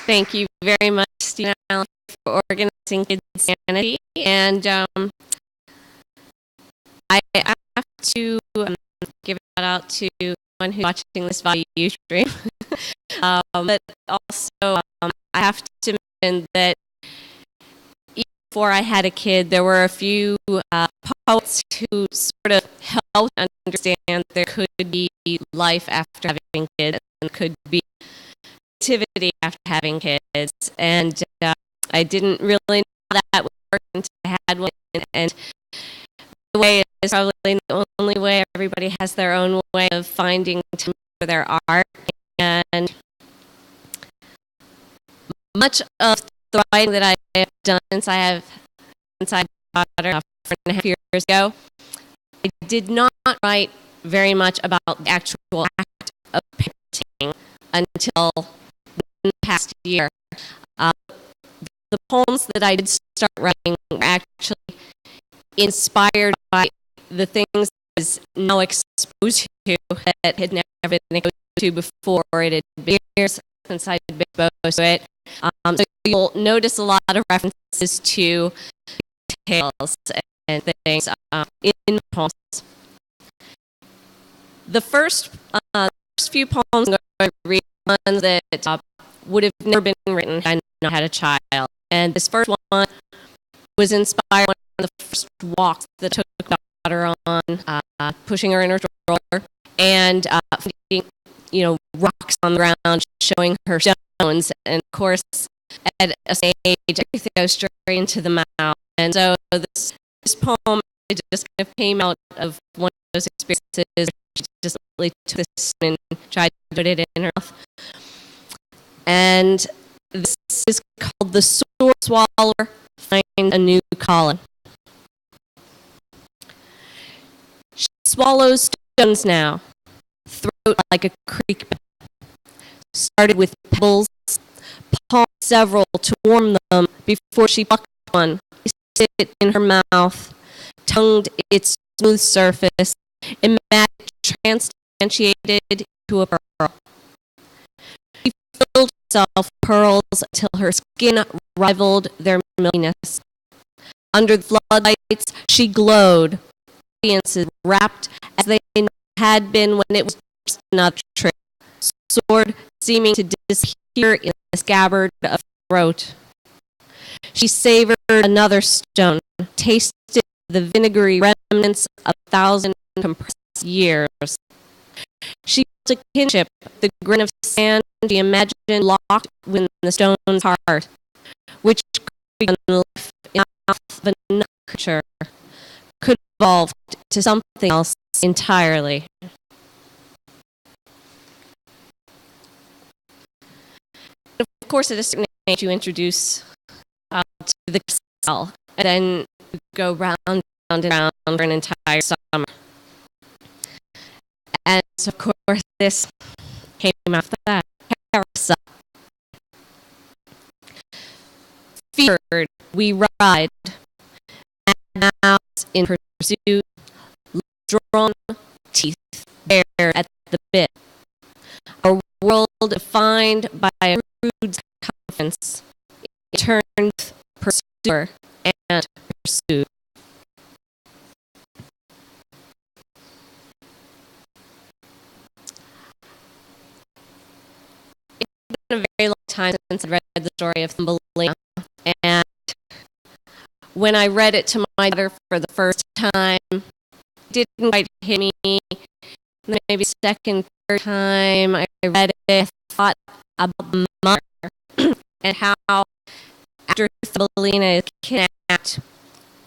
Thank you very much, Steve and Alan, for organizing Kidsanity. And I have to give a shout out to anyone who's watching this via Ustream. But also, I have to mention that even before I had a kid, there were a few poets who sort of helped understand there could be life after having kids and could be activity after having kids. And I didn't really know how that would work until I had one. And the way is probably the only way. Everybody has their own way of finding time for their art. And much of the writing that I have done since I had a daughter 4.5 years ago, I did not write very much about the actual act of painting until the past year. The poems that I did start writing were actually inspired by the things I was now exposed to that had never been exposed to before. It had been years since I had been exposed to it. So you'll notice a lot of references to details and things in poems. The first few poems I'm going to read are ones that would have never been written had I not had a child. And this first one was inspired by one of the first walks that I took my daughter on, pushing her in her stroller, and finding, rocks on the ground, showing her stones. And of course, at a stage, everything goes straight into the mouth. And so this poem, it just kind of came out of one of those experiences. She just really took this and tried to put it in her mouth. And this is called The Sword Swallower Find a New Calling. She swallows stones now, throat like a creek bed. Started with pebbles, palmed several to warm them before she plucked one, placed it in her mouth, tongued its smooth surface, transubstantiated to a pearl. She filled herself pearls until her skin rivaled their milkiness. Under the floodlights, she glowed, audiences wrapped as they had been when it was just another trick, sword seeming to disappear in the scabbard of her throat. She savored another stone, tasted the vinegary remnants of 1,000 compressed years. She felt a kinship, the grain of sand she imagined locked within the stone's heart, which could become life in the mouth of another creature, could evolve to something else entirely. Of course, at a certain age, you introduce to the cell, and then go round and round for an entire summer. And so, of course, this came after that. Carousel. Feared, we ride, mouse in pursuit, drawn teeth bare at the bit. A world defined by a rude confidence, it turns pursuer and pursued. It's been a very long time since I read the story of Thumbelina, and when I read it to my daughter for the first time, it didn't quite hit me. Then maybe second, third time I read it, I thought about the mother and how after Thumbelina is kidnapped,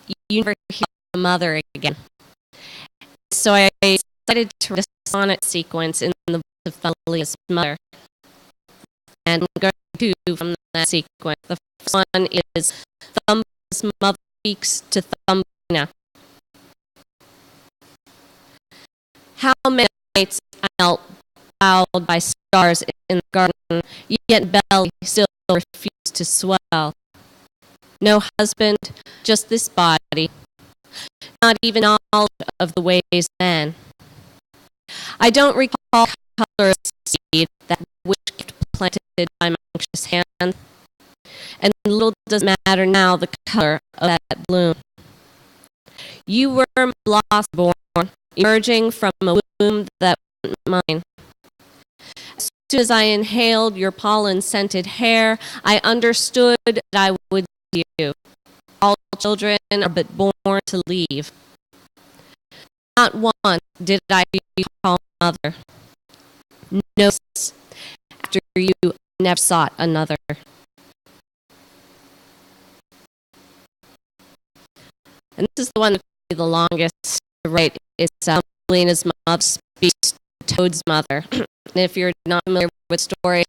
you never hear the mother again. So I decided to write a sonnet sequence in the book of Thumbelina's mother. And I'm going to do from that sequence. The first one is Thumbelina's mother speaks to Thumbelina. How many nights I knelt bowed by stars in the garden, yet belly still refused to swell. No husband, just this body. Not even knowledge of the ways then. I don't recall color of seed that which planted by my anxious hand hand. And little does it matter now the color of that bloom. You were my blossom born, emerging from a womb that wasn't mine. As soon as I inhaled your pollen-scented hair, I understood that I would see you. All children are but born to leave. Not once did I hear you call mother. No, after you, I never sought another. And this is the one that the longest to write. It's Lena's mother speaks to Toad's mother. And if you're not familiar with the story,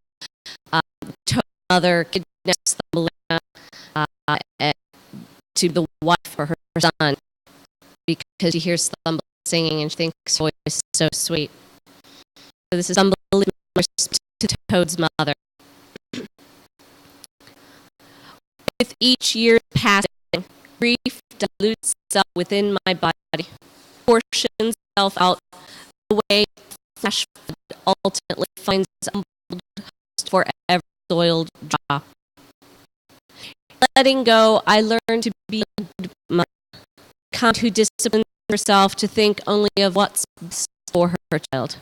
Toad's mother kidnaps Thumbelina to the wife for her son because she hears Thumbelina singing and she thinks her voice is so sweet. So this is Thumbelina's mother speaks to Toad's mother. With each year passing, grief dilutes itself within my body, portions itself out the way flesh ultimately finds its host for every soiled drop. Letting go, I learned to be a good mother, kind who disciplines herself to think only of what's best for her child.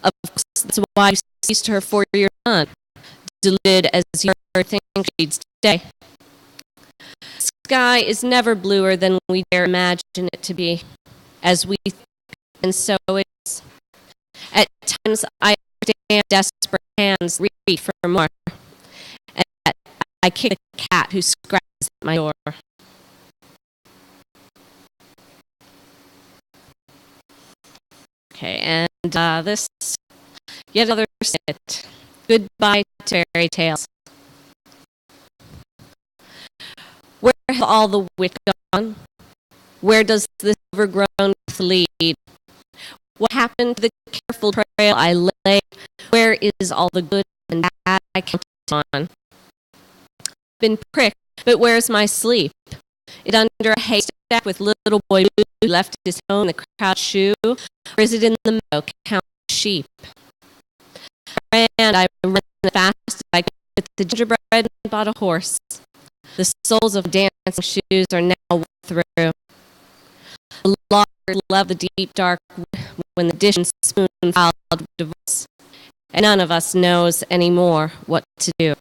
Of course, that's why you ceased her for your son, deluded as you think she'd stay. Sky is never bluer than we dare imagine it to be, as we think, and so it is. At times, I understand desperate hands reach for more, and I kick a cat who scratches at my door. Okay, and this, yet another sit. Goodbye to fairy tales. Where have all the wit gone? Where does this overgrown path lead? What happened to the careful trail I laid? Where is all the good and bad I counted on? Been pricked, but where's my sleep? Is it under a haystack with little boy who left his home in the crowded shoe? Or is it in the meadow counting sheep? I ran as fast as I could with the gingerbread and bought a horse. The soles of dancing shoes are now wet through. The lodgers love the deep dark when the dish and spoon filed divorce, and none of us knows anymore what to do.